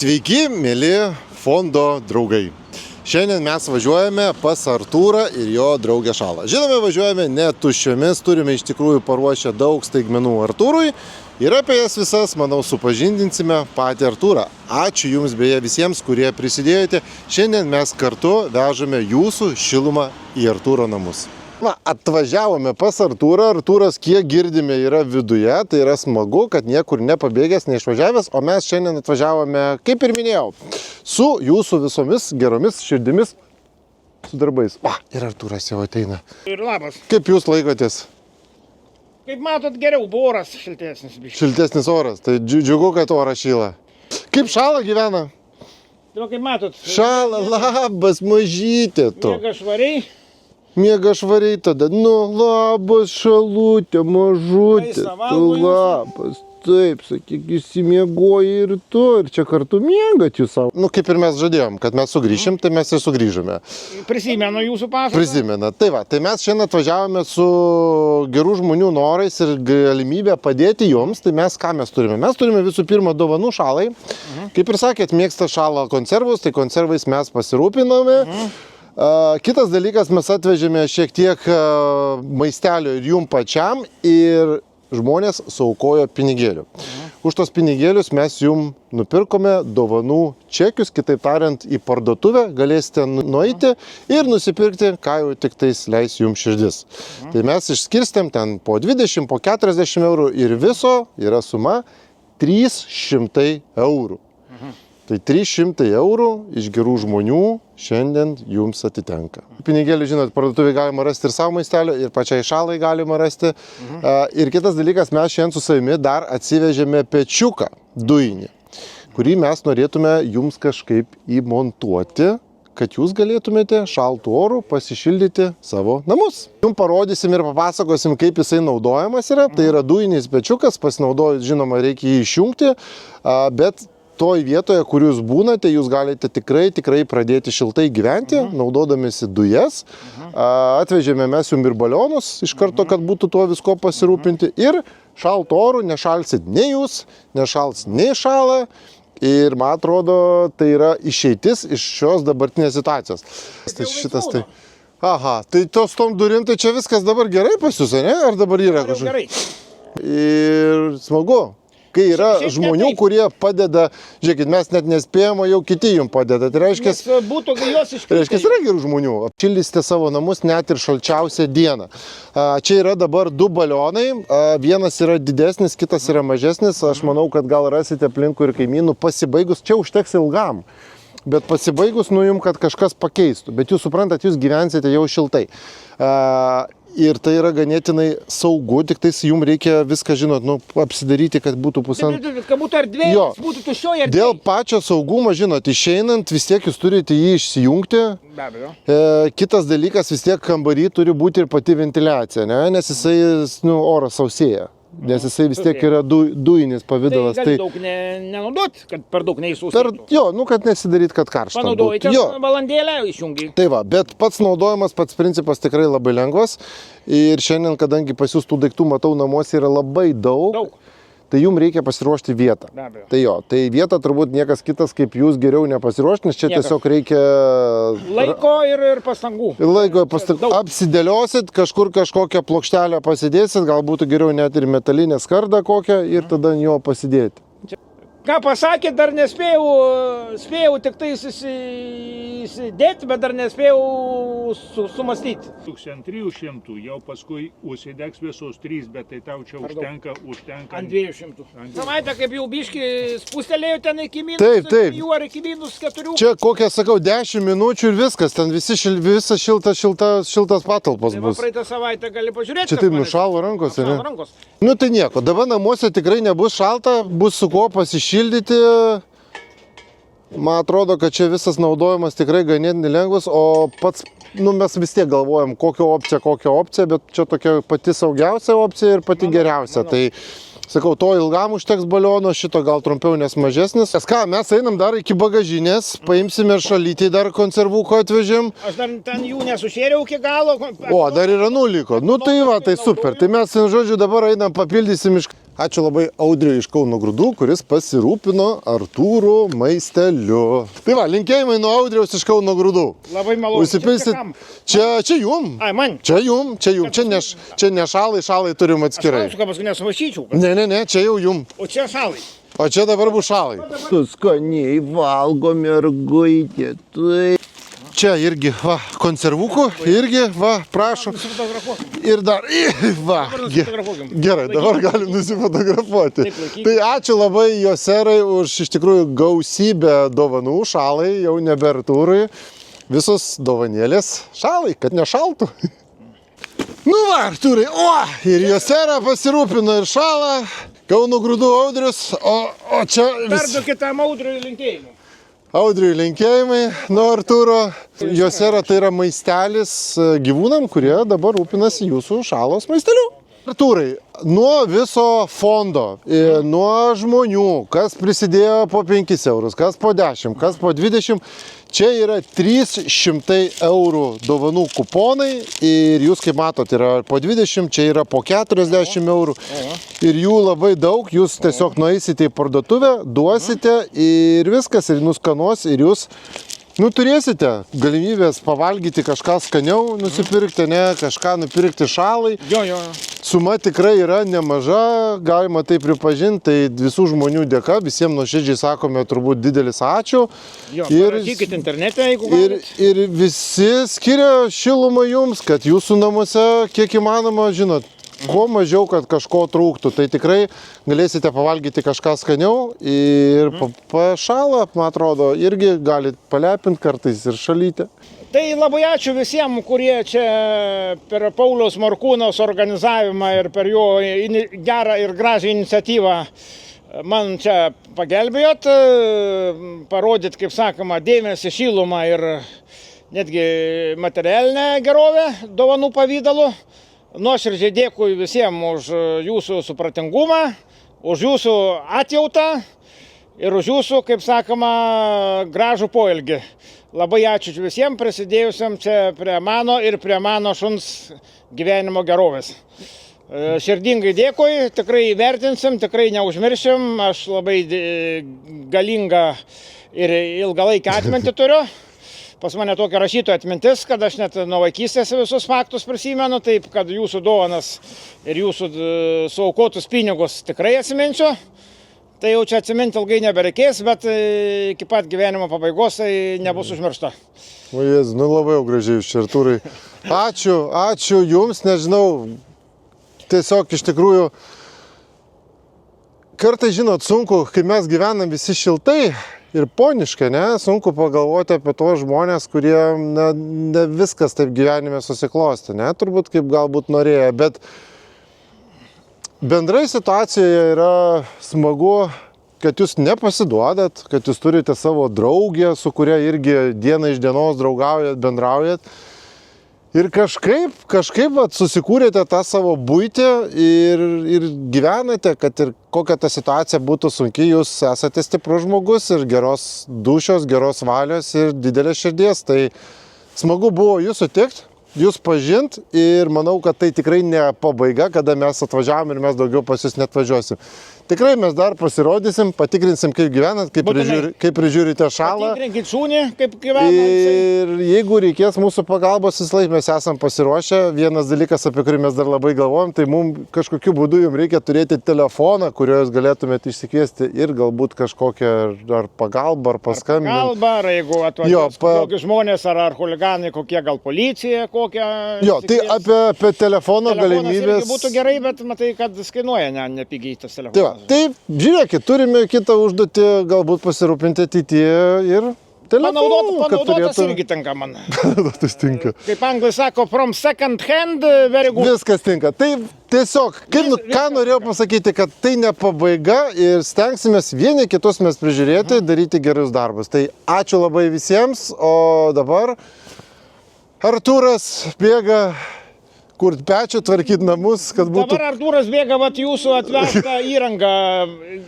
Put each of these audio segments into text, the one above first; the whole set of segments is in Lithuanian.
Sveiki, mėly fondo draugai. Šiandien mes važiuojame pas Artūrą ir jo draugę Šalą. Žinome, važiuojame ne tuščiomis, turime iš tikrųjų paruošę daug staigmenų Artūrui ir apie jas visas, manau, supažindinsime patį Artūrą. Ačiū Jums beje visiems, kurie prisidėjote. Šiandien mes kartu vežame jūsų šilumą į Artūro namus. Na, atvažiavome pas Artūrą. Artūras, kiek girdime, yra viduje. Tai yra smagu, kad niekur nepabėgęs, neišvažiavęs. O mes šiandien atvažiavome, kaip ir minėjau, su jūsų visomis geromis širdimis, su darbais. Va, ir Artūras jau ateina. Ir labas. Kaip jūs laikotės? Kaip matot, geriau, buvo oras šiltesnis. Šiltesnis oras. Tai džiugu, kad oras šyla. Kaip Šala gyvena? Tai kaip matot. Šala, labas, mažytė tu. Miega švariai. Miega švariai tada. Nu, labas, Šalutė, mažutė. Tu labas. Taip, sakyk, įsimiegoji ir tu. Ir čia kartu miegat jūs savo. Nu, kaip ir mes žadėjom, kad mes sugrįšim, tai mes ir sugrįžome. Prisimenu jūsų pasaką. Prisimena. Tai va, tai mes šiandien atvažiavome su gerų žmonių norais ir galimybę padėti joms. Tai mes ką mes turime? Mes turime visų pirma dovanų Šalai. Kaip ir sakėt, mėgsta Šala konservus, tai konservais mes pasirūpinome. Kitas dalykas, mes atvežėme šiek tiek maistelio ir jum pačiam ir žmonės suaukojo pinigėlių. Už tos pinigėlius mes jum nupirkome dovanų čekius, kitaip tariant, į parduotuvę galėsite nueiti ir nusipirkti, ką jau tik tais leis jums širdis. Tai mes išskirstėm ten po 20, po 40 eurų ir viso yra suma 300 eurų. Tai 300 eurų iš gerų žmonių šiandien jums atitenka. Pinigėlį, žinot, parduotuvėje galima rasti ir savo maistelio, ir pačiai Šalai galima rasti. Ir kitas dalykas, mes šiandien su savimi dar atsivežėme pečiuką dujinį, kurį mes norėtume jums kažkaip įmontuoti, kad jūs galėtumėte šaltų orų pasišildyti savo namus. Jums parodysim ir papasakosim, kaip jisai naudojamas yra. Tai yra dujinis pečiukas, pasinaudojus, žinoma, reikia jį išjungti, bet toj vietoje, kur jūs būnate, jūs galite tikrai pradėti šiltai gyventi, naudodamėsi dujas. Atvežėme mes jums ir balionus iš karto, kad būtų tuo visko pasirūpinti. Ir šaltų orų nešalsit nei jūs, nešals nei Šala. Ir man atrodo, tai yra išeitis iš šios dabartinės situacijos. Tai šitas tai... Aha, tai tos tom durim, tai čia viskas dabar gerai pas jūs, ne? Ar dabar yra kažkas? Gerai. Ir smagu. Kai yra žmonių, kurie padeda, žiūrėkit, mes net nespėjome, jau kiti jums padeda. Tai reiškia, yra gerų žmonių. Apšildysite savo namus net ir šalčiausią dieną. Čia yra dabar du balionai. Vienas yra didesnis, kitas yra mažesnis. Aš manau, kad gal rasite aplinkui ir kaimynų pasibaigus. Čia užteks ilgam. Bet pasibaigus, nu jums, kad kažkas pakeistų. Bet jūs suprantat, jūs gyvensite jau šiltai. Ir tai yra ganėtinai saugu, tik tais jums reikia viską, žinot, nu, apsidaryti, kad būtų Kad būtų erdvės, būtų tuščioji erdvė. Dėl pačio saugumo, žinot, išeinant, vis tiek jūs turite jį išsijungti. Be abejo. Kitas dalykas, vis tiek kambarį turi būti ir pati ventiliacija, ne? Nes jisai, nu, oras sausėja. Nes jisai vis tiek yra dujinis pavidalas. Tai gali daug nenaudoti, kad per daug neįsūsėtų. Jo, nu, kad nesidaryt, kad karšta būtų. Panaudojate valandėlę, išjungi. Tai va, bet pats naudojimas, pats principas tikrai labai lengvas. Ir šiandien, kadangi pas jūs tų daiktų, matau, namuose yra labai daug. Tai jums reikia pasiruošti vietą. Be abejo. Tai jo, tai vietą turbūt niekas kitas kaip jūs geriau nepasiruošti, nes čia tiesiog reikia... Laiko ir pastangų. Laiko ir pastangų. Apsidėliosit, kažkur kažkokią plokštelę pasidėsit, gal būtų geriau net ir metalinę skardą kokią ir tada ant jo pasidėti. Ką pasakėt, dar spėjau tik tai įsidėti, bet dar nespėjau sumastyti. 1300, jau paskui užsidegs visos 3, bet tai tau čia užtenka. Ant 200. Savaitę, kaip jau biški spustelėjo ten iki minus Taip. 3 ar iki minus 4. Čia kokią, sakau, 10 minučių ir viskas, ten visas šiltas patalpos Tai bus. praeitą savaitę gali pažiūrėti. Čia taip nušalo rankose, ne? Rankos. Nu tai nieko, dabar namuose tikrai nebus šalta, bus su kuo pasišildyti. Man atrodo, kad čia visas naudojimas tikrai ganėtinai lengvas, o pats, nu mes vis tiek galvojam, kokią opciją, bet čia tokia pati saugiausia opcija ir pati geriausia. Tai sakau, to ilgam užteks baliono, šito gal trumpiau, nes mažesnis. Ką, mes einam dar iki bagažinės, paimsime ir šalytį dar konservuko atvežėm. Aš dar ten jų nesušėriau iki galo. O, dar yra nuliko. Nu tai va, tai super. Tai mes, žodžiu, dabar einam papildysim iš... Ačiū labai Audriui iš Kauno Grūdų, kuris pasirūpino Artūro maisteliu. Tai va, linkėjimai nuo Audriaus iš Kauno Grūdų. Labai malonu. Užsipilsit. Čia jum. Ai, man. Čia jum. Čia ne šalai turim atskirai. Aš ką paskui nesumaišyčiau. Ne, čia jau jum. O čia šalai. O čia dabar bus šalai. Tu skaniai valgo, mergaitė. Tai... Čia irgi, va, konservukų, irgi, va, prašom. Ir dar, va, gerai, dabar galim nusifotografuoti. Tai ačiū labai Joserai už iš tikrųjų gausybę dovanų šalai, jau nebe Artūrui. Visos dovanėlės šalai, kad nešaltų. Nu va, Artūrai, ir Josera pasirūpino ir šalą, Kauno Grūdų Audrius, o čia... Perduokit tam Audriui linkėjimų. Audriui linkėjimai nuo Artūro. Josera tai yra maistelis gyvūnam, kurie dabar rūpinasi jūsų šalos maisteliu. Artūrai, nuo viso fondo, nuo žmonių, kas prisidėjo po 5 eurus, kas po 10, kas po 20, čia yra 300 eurų dovanų kuponai ir jūs, kaip matot, yra po 20, čia yra po 40 eurų ir jų labai daug, jūs tiesiog nueisite į parduotuvę, duosite ir viskas, ir nuskanuos, ir jūs turėsite galimybės pavalgyti kažką skaniau, nusipirkti, kažką nupirkti šalai. Jo. Suma tikrai yra nemaža, galima tai pripažinti, tai visų žmonių dėka, visiems nuoširdžiai sakome turbūt didelis ačiū. Jo, parašykit internete, jeigu galit. Ir visi skiria šilumą jums, kad jūsų namuose kiek įmanoma, žinot, kuo mažiau, kad kažko trūktų, tai tikrai galėsite pavalgyti kažką skaniau ir pašalą, man atrodo, irgi galit palepinti kartais ir šalytę. Tai labai ačiū visiems, kurie čia per Pauliaus Morkūnos organizavimą ir per jo gerą ir gražią iniciatyvą man čia pagelbėjot, parodyt, kaip sakoma, dėmesį, šilumą ir netgi materialinę gerovę dovanų pavydalu. Nuoširdžiai dėkui visiems už jūsų supratingumą, už jūsų atjautą ir už jūsų, kaip sakoma, gražų poelgį. Labai ačiū visiems prisidėjusiam čia prie mano ir prie mano šuns gyvenimo gerovės. Širdingai dėkui, tikrai įvertinsim, tikrai neužmiršim, aš labai galingą ir ilgalaikę atmintį turiu. Pas mane tokia rašytoja atmintis, kad aš net nuo vaikystės visus faktus prisimenu, taip kad jūsų dovanas ir jūsų suaukotus pinigus tikrai atsiminsiu. Tai jau čia atsiminti ilgai nebereikės, bet iki pat gyvenimo pabaigos tai nebus užmiršta. O Jėzu, labai jau gražiai jūs čia, Artūrai. Ačiū jums, nežinau, tiesiog iš tikrųjų, kartais, žinot, sunku, kai mes gyvenam visi šiltai ir poniškai, sunku pagalvoti apie tos žmonės, kurie ne viskas taip gyvenime susiklosti, turbūt kaip galbūt norėjo, bet bendrai situacijoje yra smagu, kad jūs nepasiduodat, kad jūs turite savo draugę, su kuria irgi dieną iš dienos draugaujat, bendraujat. Ir kažkaip susikūrėte tą savo buitį ir gyvenate, kad ir kokia ta situacija būtų sunki, jūs esate stiprus žmogus ir geros dūšios, geros valios ir didelės širdies. Tai smagu buvo jūs sutikti, jūs pažint ir manau, kad tai tikrai ne pabaiga, kada mes atvažiavom ir mes daugiau pas jūs netvažiuosim. Tikrai mes dar pasirodysim, patikrinsim, kaip gyvenat, kaip prižiūrite šalą. Patikrinkit šunį, kaip gyvena. Ir jeigu reikės mūsų pagalbos, visą laiką mes esam pasiruošę. Vienas dalykas, apie kurį mes dar labai galvojam, tai mums kažkokiu būdu jums reikia turėti telefoną, kuriuo jūs galėtumėte išsikviesti ir galbūt kažkokią ar pagalbą, ar paskambinti. Pagalba, ar jeigu atvažiuos kokie žmonės, ar huliganai, kokie gal policija, kokia. Jo, tai apie telefono galimybės. Irgi būtų gerai, bet matai, kad kainuoja nepigiai tas telefonas. Taip, žiūrėkit, turime kitą užduotį, galbūt pasirūpinti ateityje ir telefonu. Panaudotas irgi tinka man. Panaudotas tinka. Kaip anglai sako, from second hand, very good. Viskas tinka. Tai tiesiog, ką norėjau pasakyti, kad tai ne pabaiga ir stengsimės vieni kitus mes prižiūrėti, daryti gerus darbus. Tai ačiū labai visiems, o dabar Artūras bėga kurt pečių, tvarkyti namus, kad būtų... Dabar Artūras bėga vat jūsų atvežtą įrangą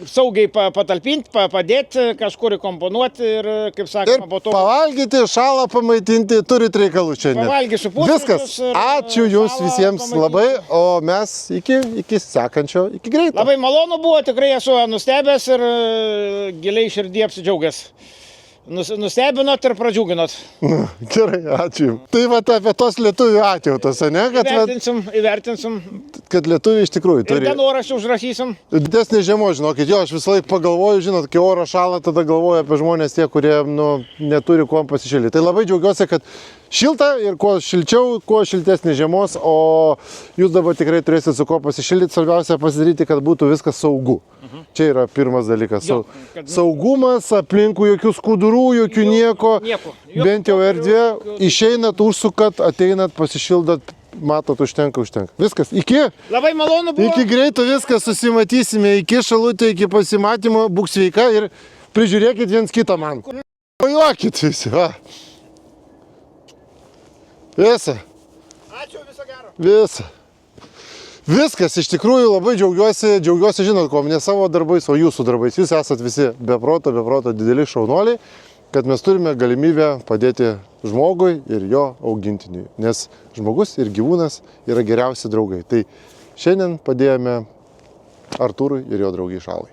saugiai patalpinti, padėti, kažkur įkomponuoti ir, kaip Ir sakoma, po to pavalgyti, šalą pamaitinti, turit reikalų šiandien. pavalgysiu pusryčius. Viskas. ir Ačiū jums šalą visiems pamaitinsiu. labai, o mes iki sekančio, iki greito. Labai malonu buvo, tikrai esu nustebęs ir giliai širdį apsidžiaugęs. Nustebinot ir pradžiuginot. Gerai, ačiū jums. Tai va apie tos lietuvių atjautos, ne? Įvertinsim. Kad lietuviai iš tikrųjų Ir turi... dienoraštį užrašysim. Didesnė žiemo, žinokit, jo, aš visą laiką pagalvoju, žinot, kai oro šala, tada galvoju apie žmonės tie, kurie, neturi kuo pasišildyti. Tai labai džiaugiuosi, kad šilta ir kuo šilčiau, kuo šiltesnė žiemos, o jūs dabar tikrai turėsite su kuo pasišildyti, svarbiausia pasidaryti, kad būtų viskas saugu. Čia yra pirmas dalykas. Jo, kad- Saugumas, aplinkų jokių skudurų, jokių nieko, nieko. bent jau erdvė, išeinat, užsukat, ateinat, pasišildat, matot, užtenka. Viskas, iki. Labai malonu buvo. Iki greito viskas, susimatysime, iki Šalutė, iki pasimatymo, būk sveika ir prižiūrėkit viens kitą man. Pajuokit visi, va. Visa, Ačiū, viso gero. visa. Viskas, iš tikrųjų labai džiaugiuosi, žinot, ko, ne savo darbais, o jūsų darbais. Jūs esat visi be proto dideli šaunuoliai, kad mes turime galimybę padėti žmogui ir jo augintiniui. Nes žmogus ir gyvūnas yra geriausi draugai. Tai šiandien padėjome Artūrui ir jo draugiai Šalai.